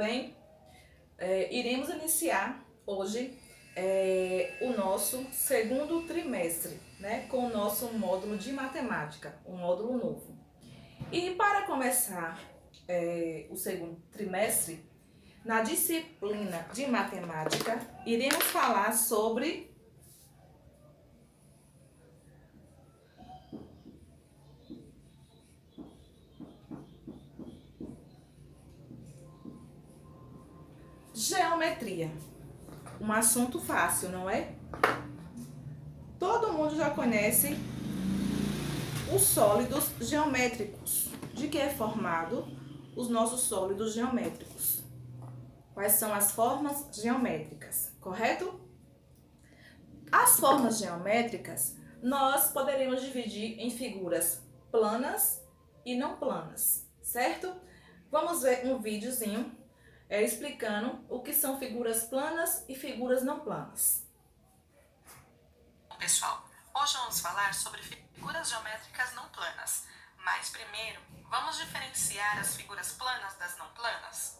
bem? Iremos iniciar hoje o nosso segundo trimestre, né, com o nosso módulo de matemática, um módulo novo. E para começar o segundo trimestre, na disciplina de matemática, iremos falar sobre geometria. Um assunto fácil, não é? Todo mundo já conhece os sólidos geométricos. De que é formado os nossos sólidos geométricos? Quais são as formas geométricas, correto? As formas geométricas nós poderíamos dividir em figuras planas e não planas, certo? Vamos ver um videozinho explicando o que são figuras planas e figuras não planas. Pessoal, hoje vamos falar sobre figuras geométricas não planas, mas primeiro vamos diferenciar as figuras planas das não planas.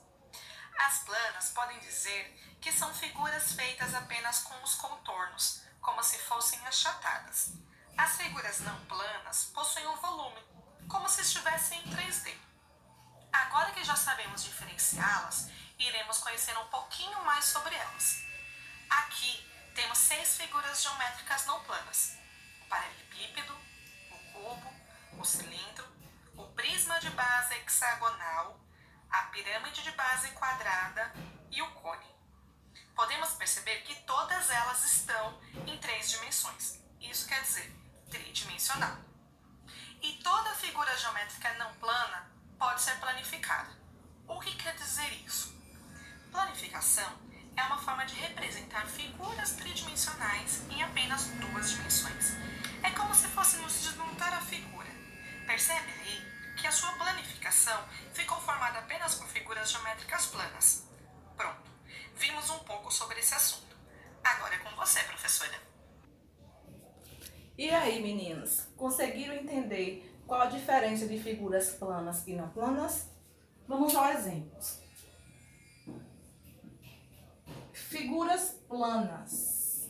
As planas podem dizer que são figuras feitas apenas com os contornos, como se fossem achatadas. As figuras não planas possuem um volume, como se estivessem em 3D. Agora que já sabemos diferenciá-las, iremos conhecer um pouquinho mais sobre elas. Aqui temos 6 figuras geométricas não planas: o paralelepípedo, o cubo, o cilindro, o prisma de base hexagonal, a pirâmide de base quadrada e o cone. Podemos perceber que todas elas estão em 3 dimensões. Isso quer dizer tridimensional. E toda figura geométrica não plana pode ser planificada. O que quer dizer isso? Planificação é uma forma de representar figuras tridimensionais em apenas 2 dimensões. É como se fôssemos desmontar a figura. Percebe aí que a sua planificação ficou formada apenas por figuras geométricas planas. Pronto, vimos um pouco sobre esse assunto. Agora é com você, professora. E aí, meninas, conseguiram entender qual a diferença de figuras planas e não planas? Vamos aos exemplos. Figuras planas.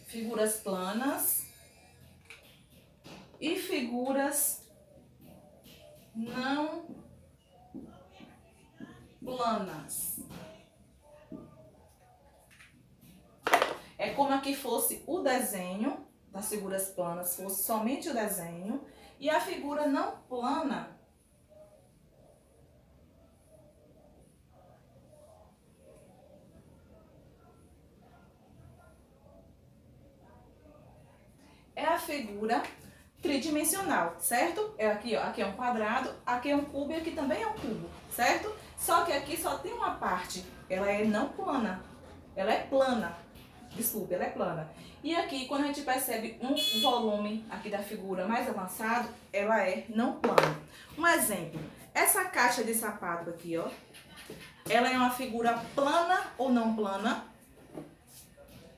Figuras planas e figuras não planas. É como aqui fosse o desenho das figuras planas, fosse somente o desenho, e a figura não plana é a figura tridimensional, certo? Aqui, ó, aqui é um quadrado, aqui é um cubo e aqui também é um cubo, certo? Só que aqui só tem uma parte, ela é não plana, ela é plana. Desculpa, ela é plana. E aqui, quando a gente percebe um volume aqui da figura mais avançado, ela é não plana. Um exemplo, essa caixa de sapato aqui, ó, ela é uma figura plana ou não plana?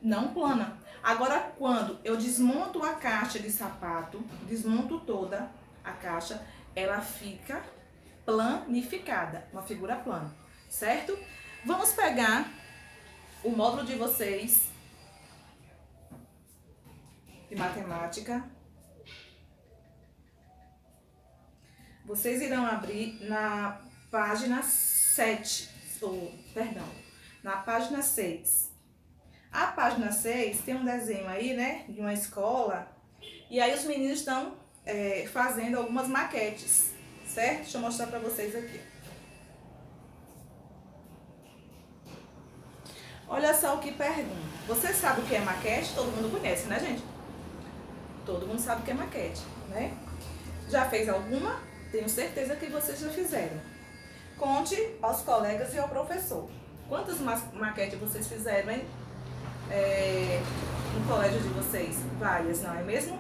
Não plana. Agora, quando eu desmonto a caixa de sapato, desmonto toda a caixa, ela fica planificada, uma figura plana, certo? Vamos pegar o módulo de vocês de matemática. Vocês irão abrir na página 7, na página 6. A página 6 tem um desenho aí, né, de uma escola, e aí os meninos estão fazendo algumas maquetes, certo? Deixa eu mostrar pra vocês aqui. Olha só o que pergunta. Você sabe o que é maquete? Todo mundo conhece, né, gente? Todo mundo sabe o que é maquete, né? Já fez alguma? Tenho certeza que vocês já fizeram. Conte aos colegas e ao professor. Quantas maquetes vocês fizeram, hein? No colégio de vocês? Várias, não é mesmo?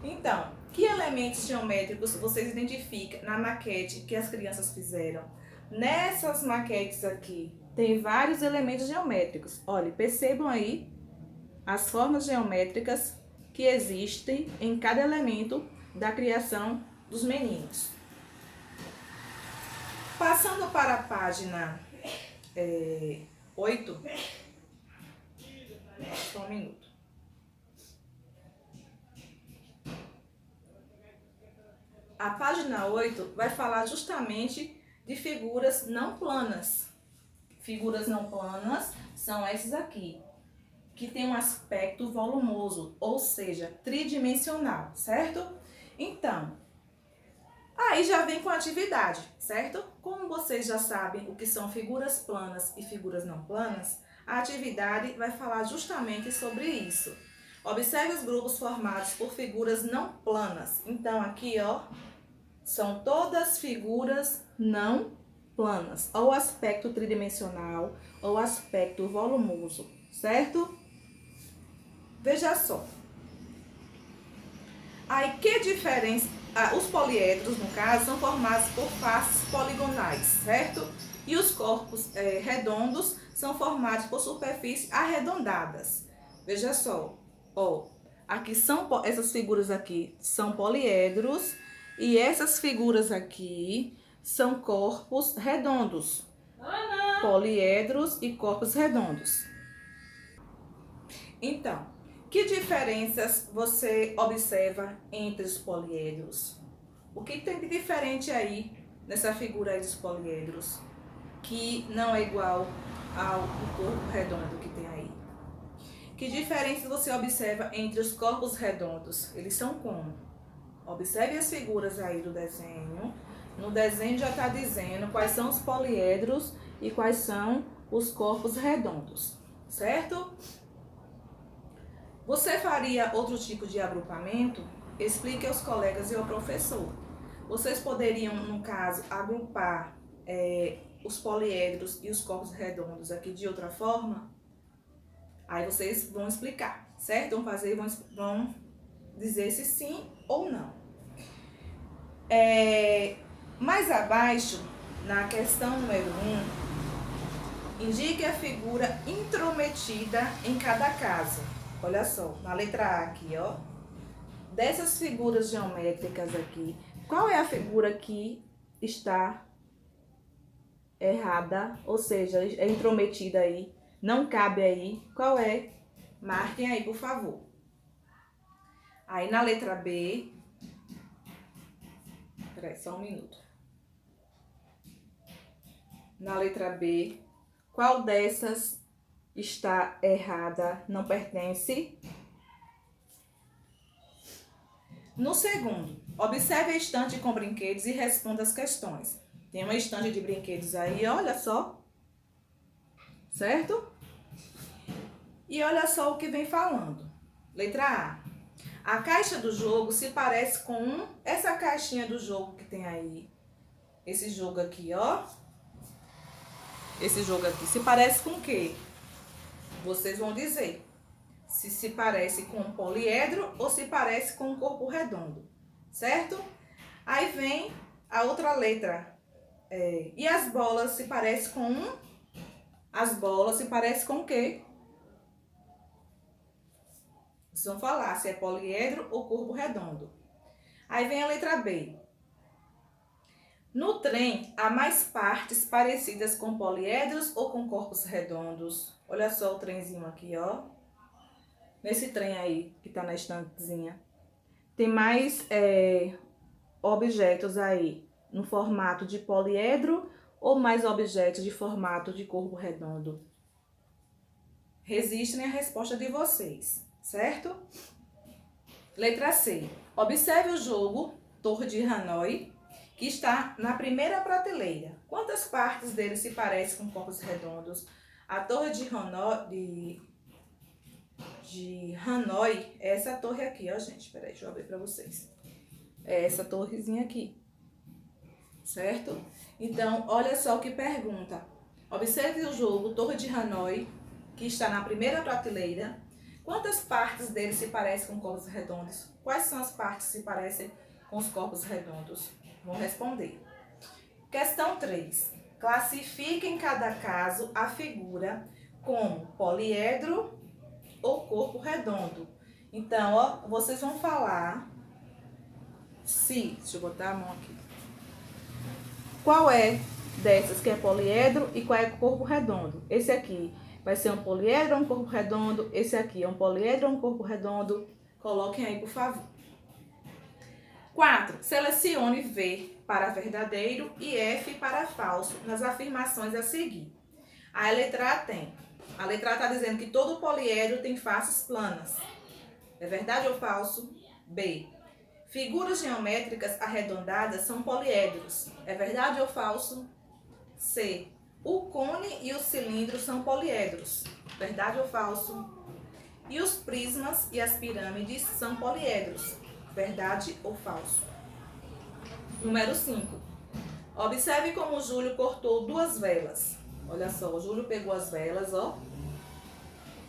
Então, que elementos geométricos vocês identificam na maquete que as crianças fizeram? Nessas maquetes aqui, tem vários elementos geométricos. Olha, percebam aí as formas geométricas que existem em cada elemento da criação dos meninos. Passando para a página 8, só um minuto. A página 8 vai falar justamente de figuras não planas. Figuras não planas são essas aqui, que tem um aspecto volumoso, ou seja, tridimensional, certo? Então, aí já vem com a atividade, certo? Como vocês já sabem o que são figuras planas e figuras não planas, a atividade vai falar justamente sobre isso. Observe os grupos formados por figuras não planas. Então, aqui, ó, são todas figuras não planas, ou aspecto tridimensional, ou aspecto volumoso, certo? Veja só. Aí, que diferença? Os poliedros, no caso, são formados por faces poligonais, certo? E os corpos redondos são formados por superfícies arredondadas. Veja só, ó, aqui são essas figuras aqui são poliedros e essas figuras aqui são corpos redondos. Poliedros e corpos redondos. Então, que diferenças você observa entre os poliedros? O que tem de diferente aí nessa figura aí dos poliedros, que não é igual ao corpo redondo que tem aí? Que diferenças você observa entre os corpos redondos? Eles são como? Observe as figuras aí do desenho. No desenho já está dizendo quais são os poliedros e quais são os corpos redondos, certo? Você faria outro tipo de agrupamento? Explique aos colegas e ao professor. Vocês poderiam, no caso, agrupar os poliedros e os corpos redondos aqui de outra forma? Aí vocês vão explicar, certo? Vão fazer, vão dizer se sim ou não. Mais abaixo, na questão número 1, indique a figura intrometida em cada caso. Olha só, na letra A aqui, ó. Dessas figuras geométricas aqui, qual é a figura que está errada? Ou seja, é intrometida aí, não cabe aí. Qual é? Marquem aí, por favor. Aí na letra B... Peraí, só um minuto. Na letra B, qual dessas está errada, não pertence? No segundo, observe a estante com brinquedos e responda as questões. Tem uma estante de brinquedos aí, olha só. Certo? E olha só o que vem falando. Letra A. A caixa do jogo se parece com essa caixinha do jogo que tem aí. Esse jogo aqui, ó. Esse jogo aqui se parece com o quê? Vocês vão dizer se parece com um poliedro ou se parece com um corpo redondo, certo? Aí vem a outra letra. E as bolas se parecem com As bolas se parecem com o quê? Vocês vão falar se é poliedro ou corpo redondo. Aí vem a letra B. No trem, há mais partes parecidas com poliedros ou com corpos redondos? Olha só o trenzinho aqui, ó. Nesse trem aí, que tá na estantezinha. Tem mais objetos aí no formato de poliedro ou mais objetos de formato de corpo redondo? Registrem a resposta de vocês, certo? Letra C. Observe o jogo Torre de Hanoi, que está na primeira prateleira. Quantas partes dele se parecem com corpos redondos? A Torre de Hanoi é essa torre aqui, ó, gente. Peraí, deixa eu abrir para vocês. É essa torrezinha aqui, certo? Então, olha só o que pergunta. Observe o jogo Torre de Hanoi, que está na primeira prateleira. Quantas partes dele se parecem com corpos redondos? Quais são as partes que se parecem com os corpos redondos? Vão responder. Questão 3. Classifique em cada caso a figura como poliedro ou corpo redondo Então, ó, vocês vão falar se... Deixa eu botar a mão aqui. Qual é dessas que é poliedro e qual é corpo redondo? Esse aqui vai ser um poliedro ou um corpo redondo? Esse aqui é um poliedro ou um corpo redondo? Coloquem aí, por favor. 4. Selecione V para verdadeiro e F para falso nas afirmações a seguir. A letra A tem. A letra A está dizendo que todo poliedro tem faces planas. É verdade ou falso? B. Figuras geométricas arredondadas são poliedros. É verdade ou falso? C. O cone e o cilindro são poliedros. Verdade ou falso? E os prismas e as pirâmides são poliedros. Verdade ou falso? Número 5. Observe como o Júlio cortou 2 velas. Olha só, o Júlio pegou as velas, ó.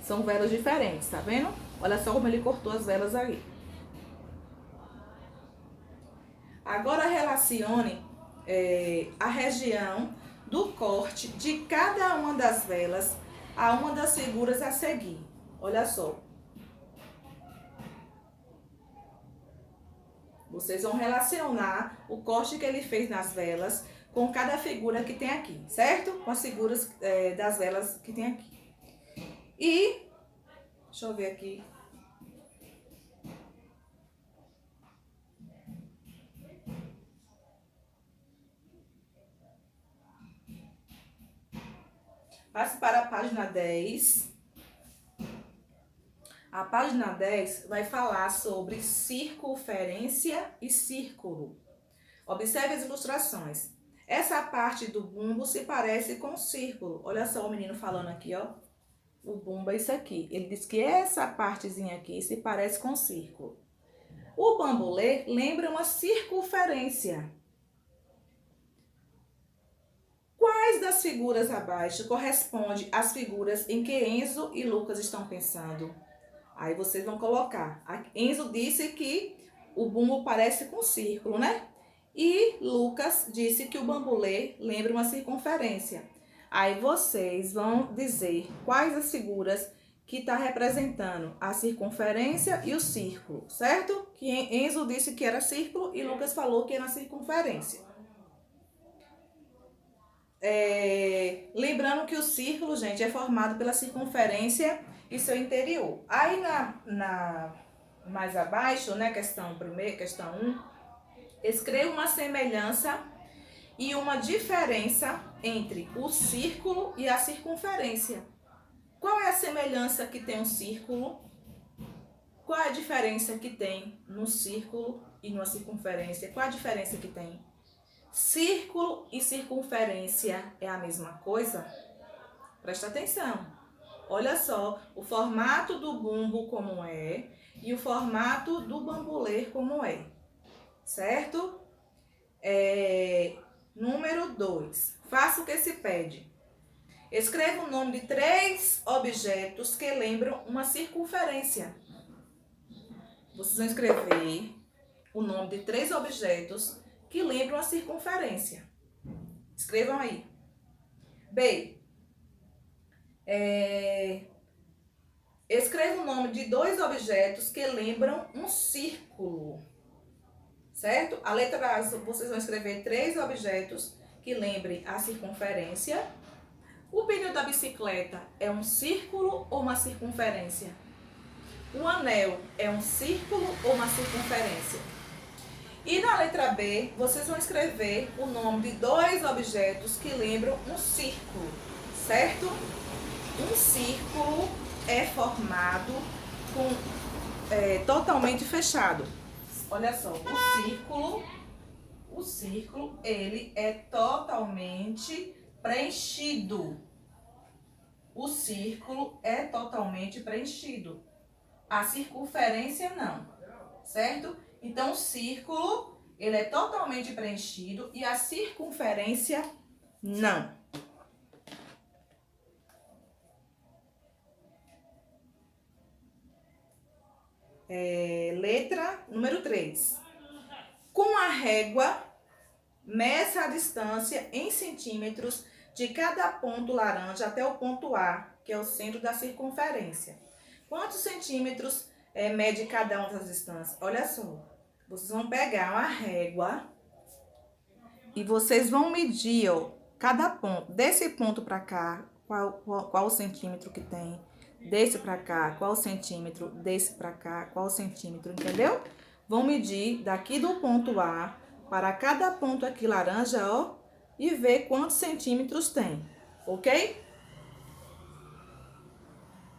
São velas diferentes, tá vendo? Olha só como ele cortou as velas aí. Agora relacione a região do corte de cada uma das velas a uma das figuras a seguir. Olha só. Vocês vão relacionar o corte que ele fez nas velas com cada figura que tem aqui, certo? Com as figuras das velas que tem aqui. E, deixa eu ver aqui. Passe para a página 10. A página 10 vai falar sobre circunferência e círculo. Observe as ilustrações. Essa parte do bumbo se parece com o círculo. Olha só o menino falando aqui, ó. O bumbo é isso aqui. Ele diz que essa partezinha aqui se parece com o círculo. O bambolê lembra uma circunferência. Quais das figuras abaixo corresponde às figuras em que Enzo e Lucas estão pensando? Aí vocês vão colocar. Enzo disse que o bumbo parece com um círculo, né? E Lucas disse que o bambolê lembra uma circunferência. Aí vocês vão dizer quais as figuras que está representando a circunferência e o círculo, certo? Que Enzo disse que era círculo e Lucas falou que era circunferência. Lembrando que o círculo, gente, é formado pela circunferência e seu interior. Aí mais abaixo, né, questão 1, escreva uma semelhança e uma diferença entre o círculo e a circunferência. Qual é a semelhança que tem um círculo? Qual é a diferença que tem no círculo e numa circunferência? Qual a diferença que tem? Círculo e circunferência é a mesma coisa? Presta atenção. Olha só, o formato do bumbo como é e o formato do bambolê como é. Certo? Número 2. Faça o que se pede. Escreva o nome de 3 objetos que lembram uma circunferência. Vocês vão escrever o nome de 3 objetos que lembram a circunferência. Escrevam aí. B. Escreva o nome de 2 objetos que lembram um círculo. Certo? A letra A, vocês vão escrever 3 objetos que lembrem a circunferência. O pneu da bicicleta é um círculo ou uma circunferência? O anel é um círculo ou uma circunferência? E na letra B, vocês vão escrever o nome de 2 objetos que lembram um círculo, certo? Um círculo é formado totalmente fechado. Olha só, o círculo, ele é totalmente preenchido. O círculo é totalmente preenchido. A circunferência não, certo? Então, o círculo, ele é totalmente preenchido e a circunferência não. Letra número 3. Com a régua, meça a distância em centímetros de cada ponto laranja até o ponto A, que é o centro da circunferência. Quantos centímetros mede cada uma das distâncias. Olha só, vocês vão pegar uma régua e vocês vão medir, ó, cada ponto. Desse ponto para cá, qual o centímetro que tem. Desse para cá, qual o centímetro. Desse para cá, qual o centímetro, entendeu? Vão medir daqui do ponto A para cada ponto aqui laranja, ó, e ver quantos centímetros tem, ok?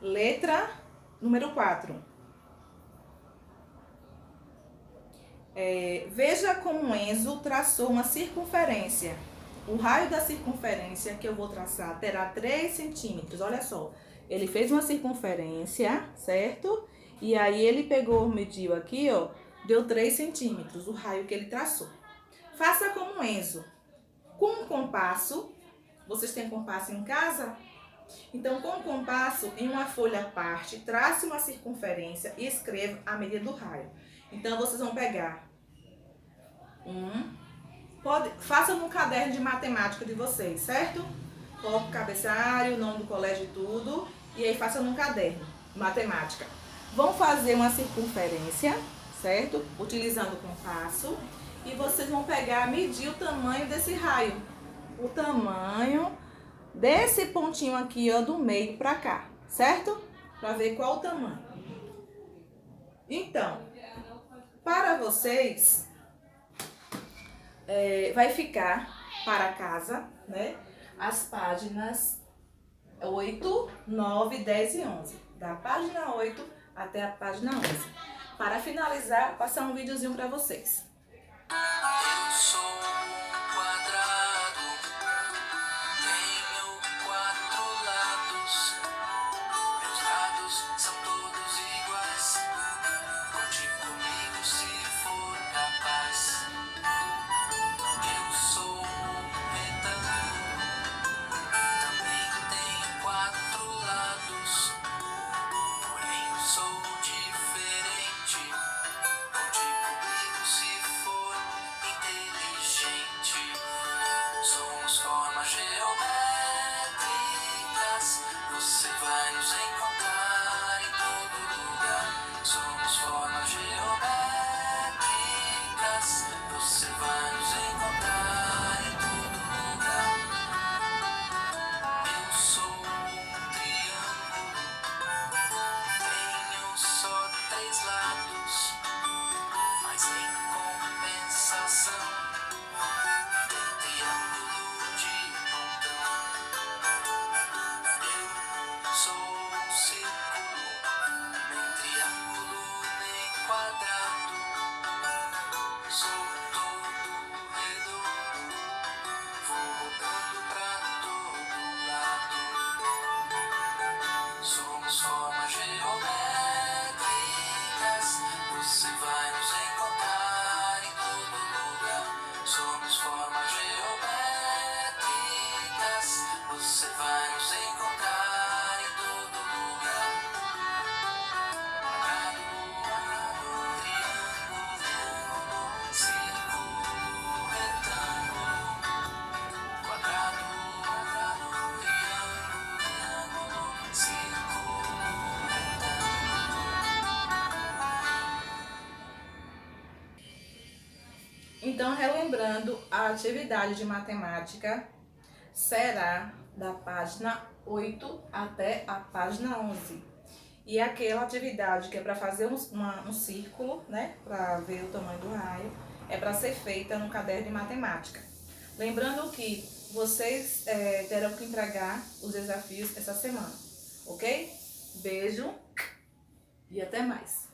Letra número 4. Veja como Enzo traçou uma circunferência. O raio da circunferência que eu vou traçar terá 3 centímetros. Olha só, ele fez uma circunferência, certo? E aí ele pegou, mediu aqui, ó, deu 3 centímetros, o raio que ele traçou. Faça como Enzo. Com um compasso, vocês têm compasso em casa? Então, com o compasso, em uma folha à parte, trace uma circunferência e escreva a medida do raio. Então, vocês vão pegar façam no caderno de matemática de vocês, certo? Coloque o cabeçalho, o nome do colégio e tudo, e aí façam no caderno, matemática. Vão fazer uma circunferência, certo? Utilizando o compasso, e vocês vão pegar, medir o tamanho desse raio. O tamanho desse pontinho aqui, ó, do meio pra cá, certo? Pra ver qual o tamanho. Então, para vocês, vai ficar para casa, né? As páginas 8, 9, 10 e 11. Da página 8 até a página 11. Para finalizar, vou passar um videozinho para vocês. Eu sou um quadrado, tenho 4 lados, meus lados são todos iguais, conte comigo se for capaz. Eu sou um retângulo, também tenho 4 lados, porém sou diferente, conte comigo se for inteligente. Somos formas geométricas, você vai nos encontrar em todo lugar. Somos formas geométricas, você vai nos encontrar em todo lugar. Eu sou um triângulo, tenho só 3 lados, mas em compensação tem triângulo de montão. Eu sou um círculo, nem triângulo nem quadrado, sou todo redondo, vou rodando pra todo lado. Somos formas geométricas, você vai nos encontrar em todo lugar. Somos formas geométricas, você vai nos encontrar em todo lugar. Quadrado, triângulo, círculo, retângulo. Quadrado, triângulo, círculo, Então, relembrando, a atividade de matemática será da página 8 até a página 11. E aquela atividade que é para fazer um círculo, né, para ver o tamanho do raio, é para ser feita no caderno de matemática. Lembrando que vocês terão que entregar os desafios essa semana, ok? Beijo e até mais!